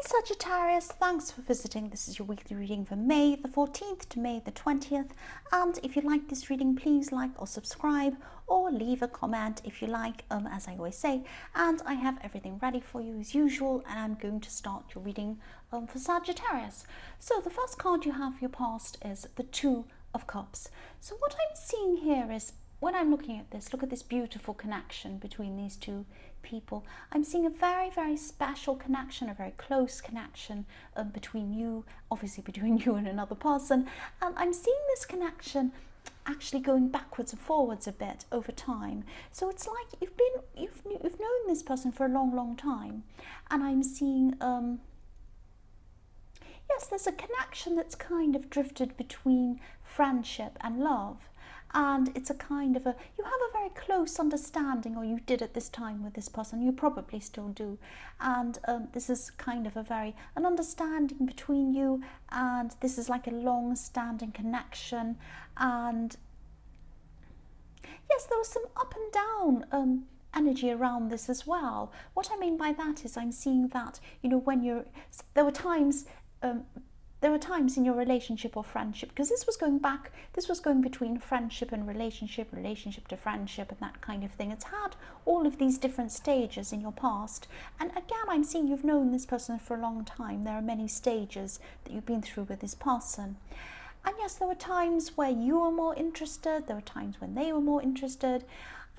Sagittarius, thanks for visiting. This is your weekly reading for May the 14th to May the 20th. And if you like this reading, please like or subscribe or leave a comment if you like, as I always say. And I have everything ready for you as usual, and I'm going to start your reading for Sagittarius. So the first card you have for your past is the Two of Cups. So what I'm seeing here is, when I'm looking at this, look at this beautiful connection between these two people. I'm seeing a very, very special connection, a very close connection between you, obviously between you and another person. And I'm seeing this connection actually going backwards and forwards a bit over time. So it's like you've known this person for a long, long time. And I'm seeing yes, there's a connection that's kind of drifted between friendship and love. And it's a kind of you have a very close understanding, or you did at this time with this person, you probably still do. And this is kind of an understanding between you, and this is like a long-standing connection. And yes, there was some up and down energy around this as well. What I mean by that is, I'm seeing that, you know, when there were times in your relationship or friendship, because this was going between friendship and relationship to friendship and that kind of thing. It's had all of these different stages in your past. And again, I'm seeing you've known this person for a long time. There are many stages that you've been through with this person. And yes, there were times where you were more interested. There were times when they were more interested.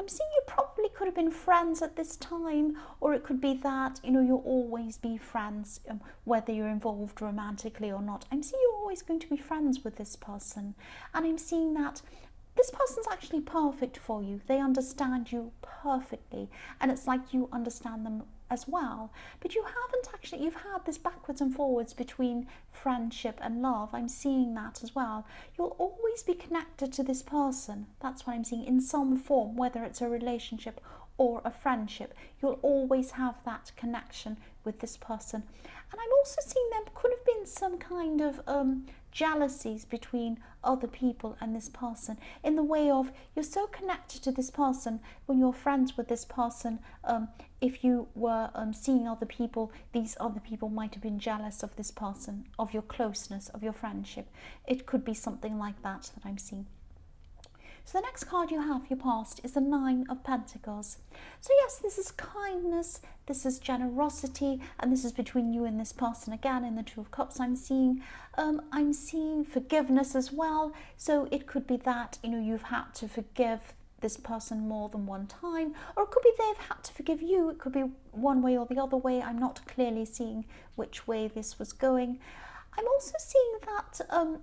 I'm seeing you probably could have been friends at this time, or it could be that, you know, you'll always be friends, whether you're involved romantically or not. I'm seeing you're always going to be friends with this person. And I'm seeing that this person's actually perfect for you. They understand you perfectly, and it's like you understand them as well. But you've had this backwards and forwards between friendship and love. I'm seeing that as well. You'll always be connected to this person. That's what I'm seeing in some form, whether it's a relationship or a friendship. You'll always have that connection with this person. And I'm also seeing there could have been some kind of jealousies between other people and this person, in the way of, you're so connected to this person. When you're friends with this person, if you were seeing other people, these other people might have been jealous of this person, of your closeness, of your friendship. It could be something like that I'm seeing. So the next card you have for your past is the Nine of Pentacles. So yes, this is kindness, this is generosity, and this is between you and this person. Again, in the Two of Cups, I'm seeing forgiveness as well. So it could be that, you know, you've had to forgive this person more than one time, or it could be they've had to forgive you. It could be one way or the other way. I'm not clearly seeing which way this was going. I'm also seeing that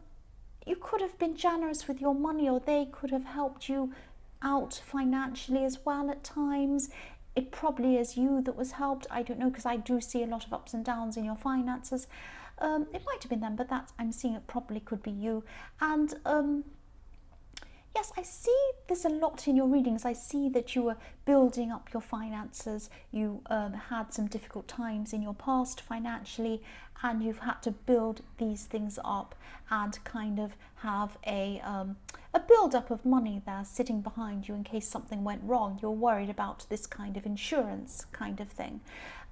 you could have been generous with your money, or they could have helped you out financially as well at times. It probably is you that was helped. I don't know, because I do see a lot of ups and downs in your finances. It might have been them, but I'm seeing it probably could be you. And yes, I see this a lot in your readings. I see that you were building up your finances. You had some difficult times in your past financially, and you've had to build these things up and kind of have a build-up of money there sitting behind you in case something went wrong. You're worried about this kind of insurance kind of thing.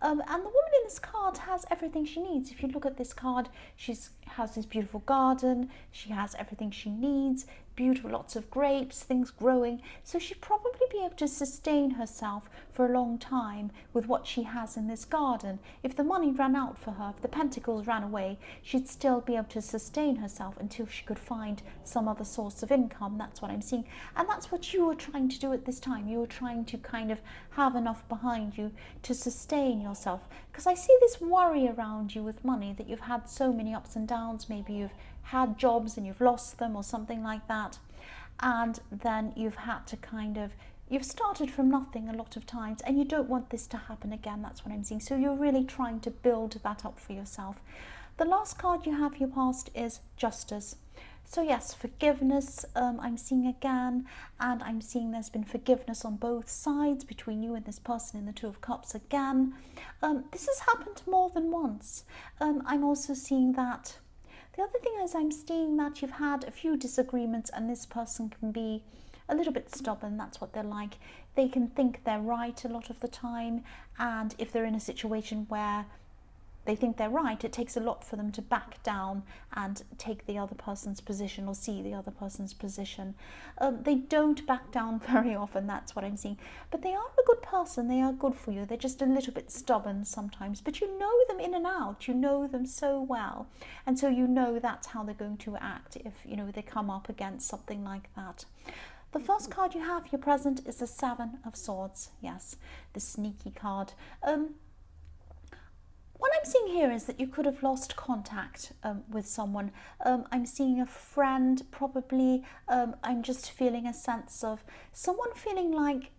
And the woman in this card has everything she needs. If you look at this card, she has this beautiful garden. She has everything she needs. Beautiful, lots of grapes, things growing. So she'd probably be able to sustain herself for a long time with what she has in this garden. If the money ran out for her, if the pentacles ran away, she'd still be able to sustain herself until she could find some other source of income. That's what I'm seeing. And that's what you were trying to do at this time. You were trying to kind of have enough behind you to sustain yourself. Because I see this worry around you with money, that you've had so many ups and downs. Maybe you've had jobs and you've lost them or something like that. And then you've had to you've started from nothing a lot of times, and you don't want this to happen again. That's what I'm seeing. So you're really trying to build that up for yourself. The last card you have for your past is Justice. So yes, forgiveness, I'm seeing again, and I'm seeing there's been forgiveness on both sides between you and this person in the Two of Cups again. This has happened more than once. I'm also seeing that. The other thing is, I'm seeing that you've had a few disagreements, and this person can be a little bit stubborn. That's what they're like. They can think they're right a lot of the time, and if they're in a situation where they think they're right, it takes a lot for them to back down and take the other person's position or see the other person's position. They don't back down very often, that's what I'm seeing. But they are a good person, they are good for you. They're just a little bit stubborn sometimes, but you know them in and out, you know them so well. And so you know that's how they're going to act if, you know, they come up against something like that. The first card you have, your present, is the Seven of Swords. Yes, the sneaky card. What I'm seeing here is that you could have lost contact with someone. I'm seeing a friend, probably. I'm just feeling a sense of someone feeling like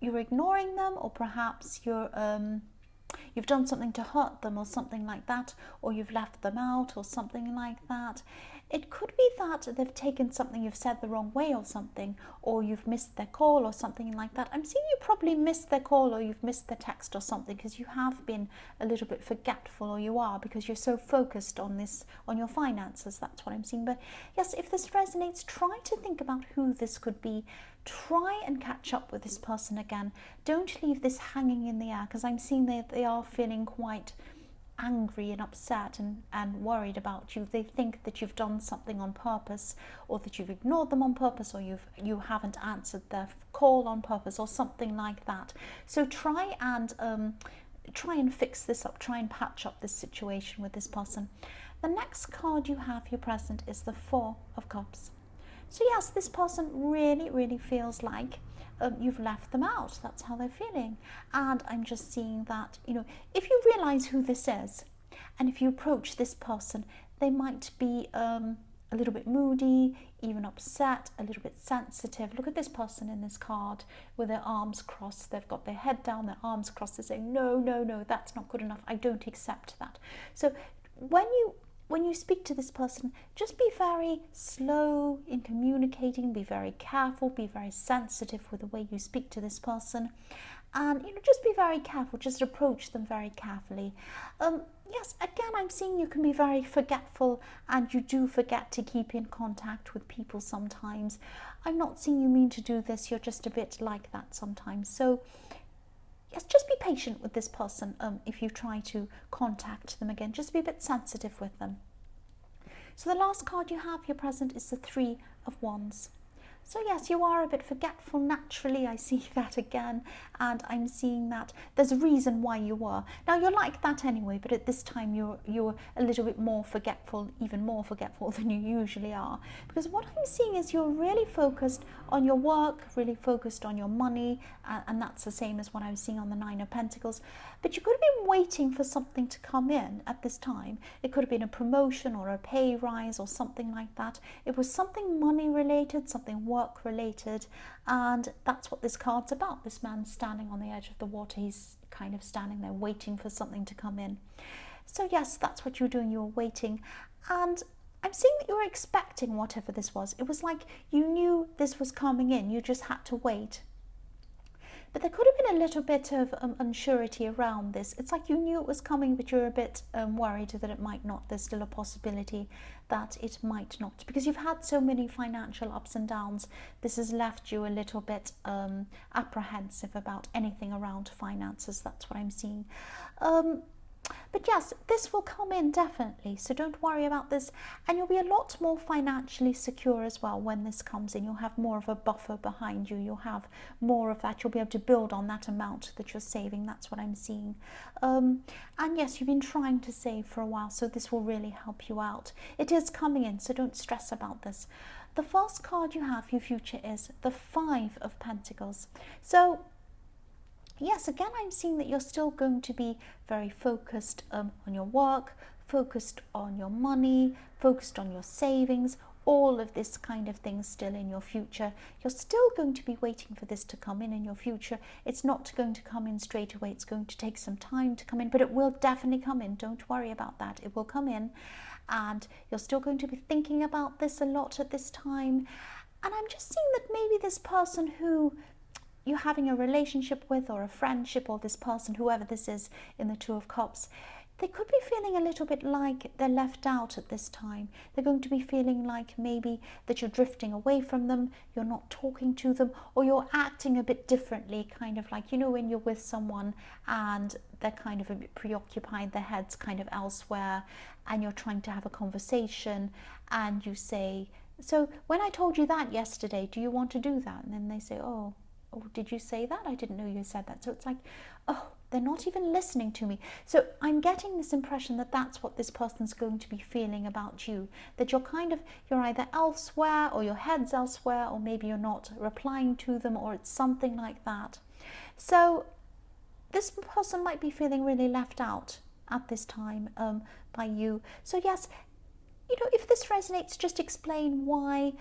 you're ignoring them, or perhaps you've done something to hurt them or something like that, or you've left them out or something like that. It could be that they've taken something you've said the wrong way or something, or you've missed their call or something like that. I'm seeing you probably missed their call or you've missed their text or something, because you have been a little bit forgetful, or you are, because you're so focused on this, on your finances. That's what I'm seeing. But yes, if this resonates, try to think about who this could be. Try and catch up with this person again. Don't leave this hanging in the air, because I'm seeing that they are feeling quite angry and upset and worried about you. They think that you've done something on purpose, or that you've ignored them on purpose, or you haven't answered their call on purpose, or something like that. So try and fix this up, try and patch up this situation with this person. The next card you have, your present, is the Four of Cups. So yes, this person really feels like you've left them out. That's how they're feeling. And I'm just seeing that, you know, if you realize who this is, and if you approach this person, they might be a little bit moody, even upset, a little bit sensitive. Look at this person in this card with their arms crossed. They've got their head down, their arms crossed. They're saying, no, that's not good enough. I don't accept that. So when you speak to this person, just be very slow in communicating, be very careful, be very sensitive with the way you speak to this person, and, you know, just be very careful, just approach them very carefully. Yes, again, I'm seeing you can be very forgetful, and you do forget to keep in contact with people sometimes. I'm not seeing you mean to do this, you're just a bit like that sometimes. So yes, just be patient with this person. If you try to contact them again, just be a bit sensitive with them. So the last card you have, your present, is the Three of Wands. So yes, you are a bit forgetful naturally. I see that again, and I'm seeing that there's a reason why you were. Now, you're like that anyway, but at this time you're a little bit more forgetful, even more forgetful than you usually are. Because what I'm seeing is you're really focused on your work, really focused on your money, and that's the same as what I was seeing on the Nine of Pentacles. But you could have been waiting for something to come in at this time. It could have been a promotion or a pay rise or something like that. It was something money related, something work related, and that's what this card's about. This man's standing on the edge of the water. He's kind of standing there waiting for something to come in. So yes, that's what you're doing. You're waiting, and I'm seeing that you're expecting whatever this was. It was like you knew this was coming in. You just had to wait. But there could have been a little bit of unsurety around this. It's like you knew it was coming, but you're a bit worried that it might not. There's still a possibility that it might not. Because you've had so many financial ups and downs, this has left you a little bit apprehensive about anything around finances. That's what I'm seeing. But yes, this will come in definitely, so don't worry about this, and you'll be a lot more financially secure as well when this comes in. You'll have more of a buffer behind you, you'll have more of that, you'll be able to build on that amount that you're saving. That's what I'm seeing. And yes, you've been trying to save for a while, so this will really help you out. It is coming in, so don't stress about this. The first card you have for your future is the Five of Pentacles. So yes, again, I'm seeing that you're still going to be very focused on your work, focused on your money, focused on your savings, all of this kind of thing still in your future. You're still going to be waiting for this to come in your future. It's not going to come in straight away. It's going to take some time to come in, but it will definitely come in. Don't worry about that. It will come in, and you're still going to be thinking about this a lot at this time. And I'm just seeing that maybe this person who you're having a relationship with, or a friendship, or this person, whoever this is in the Two of Cups, they could be feeling a little bit like they're left out at this time. They're going to be feeling like maybe that you're drifting away from them, you're not talking to them, or you're acting a bit differently, kind of like, you know, when you're with someone and they're kind of a bit preoccupied, their head's kind of elsewhere, and you're trying to have a conversation, and you say, so when I told you that yesterday, do you want to do that? And then they say, oh, did you say that? I didn't know you said that. So it's like, oh, they're not even listening to me. So I'm getting this impression that that's what this person's going to be feeling about you, that you're either elsewhere, or your head's elsewhere, or maybe you're not replying to them, or it's something like that. So this person might be feeling really left out at this time by you. So yes, you know, if this resonates, just explain why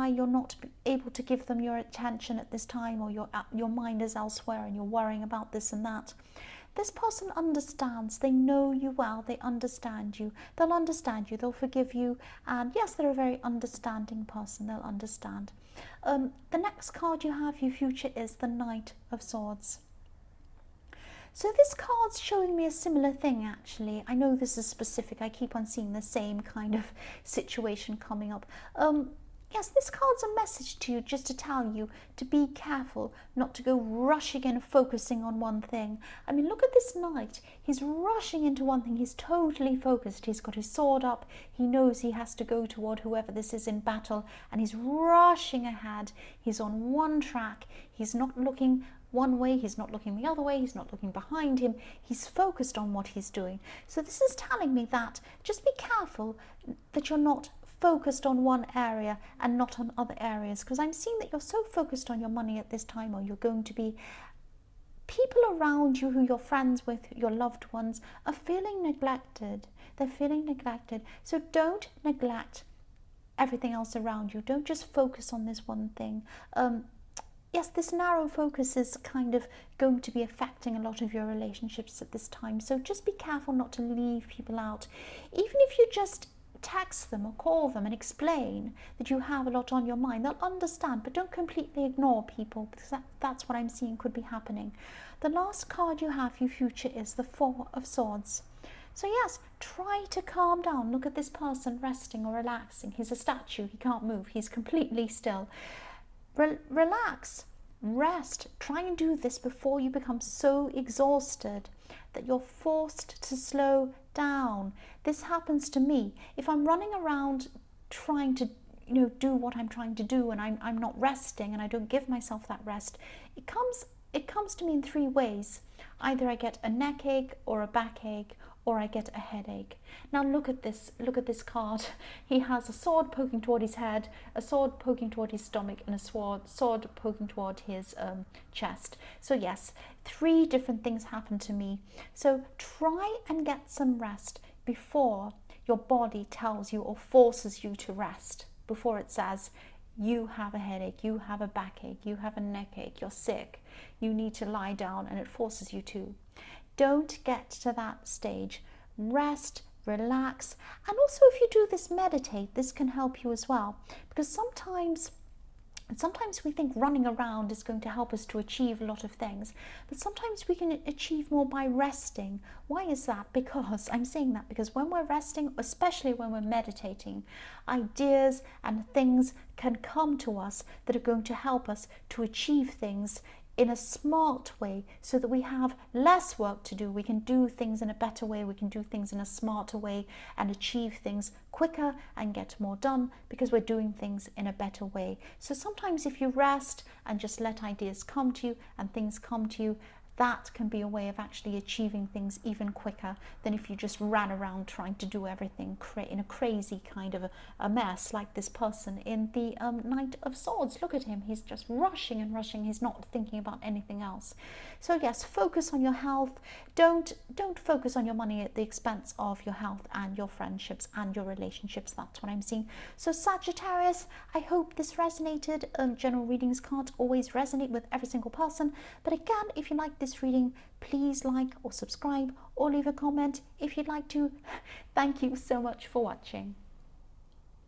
you're not able to give them your attention at this time, or your mind is elsewhere and you're worrying about this and that. This person understands. They know you well. They understand you. They'll understand you. They'll forgive you. And yes, they're a very understanding person. They'll understand. The next card you have, your future, is the Knight of Swords. So this card's showing me a similar thing, actually. I know this is specific. I keep on seeing the same kind of situation coming up. Yes, this card's a message to you, just to tell you to be careful, not to go rushing in and focusing on one thing. I mean, look at this knight. He's rushing into one thing. He's totally focused. He's got his sword up. He knows he has to go toward whoever this is in battle, and he's rushing ahead. He's on one track. He's not looking one way, he's not looking the other way, he's not looking behind him, he's focused on what he's doing. So this is telling me that just be careful that you're not focused on one area and not on other areas, because I'm seeing that you're so focused on your money at this time, or you're going to be, people around you who you're friends with, your loved ones, are feeling neglected. They're feeling neglected. So don't neglect everything else around you. Don't just focus on this one thing. Yes, this narrow focus is kind of going to be affecting a lot of your relationships at this time. So just be careful not to leave people out. Even if you just text them or call them and explain that you have a lot on your mind, they'll understand, but don't completely ignore people, because that's what I'm seeing could be happening. The last card you have, your future, is the Four of Swords. So yes, try to calm down. Look at this person resting or relaxing. He's a statue. He can't move. He's completely still. Relax, rest, try and do this before you become so exhausted that you're forced to slow down. This happens to me. If I'm running around trying to, you know, do what I'm trying to do, and I'm not resting, and I don't give myself that rest, it comes to me in three ways. Either I get a neck ache or a backache, or I get a headache. Now look at this card. He has a sword poking toward his head, a sword poking toward his stomach, and a sword poking toward his chest. So yes, three different things happen to me. So try and get some rest before your body tells you or forces you to rest, before it says, you have a headache, you have a backache, you have a neck ache, you're sick, you need to lie down, and it forces you to. Don't get to that stage. Rest, relax, and also if you do this, meditate. This can help you as well, because sometimes we think running around is going to help us to achieve a lot of things, but sometimes we can achieve more by resting. Why is that? Because I'm saying that because when we're resting, especially when we're meditating, ideas and things can come to us that are going to help us to achieve things in a smart way, so that we have less work to do. We can do things in a better way, we can do things in a smarter way, and achieve things quicker and get more done, because we're doing things in a better way. So sometimes if you rest and just let ideas come to you and things come to you, that can be a way of actually achieving things even quicker than if you just ran around trying to do everything in a crazy kind of a mess, like this person in the Knight of Swords. Look at him, he's just rushing and rushing, he's not thinking about anything else. So yes, focus on your health. Don't focus on your money at the expense of your health and your friendships and your relationships. That's what I'm seeing. So Sagittarius, I hope this resonated. General readings can't always resonate with every single person, but again, if you like this reading, please like or subscribe or leave a comment if you'd like to. Thank you so much for watching.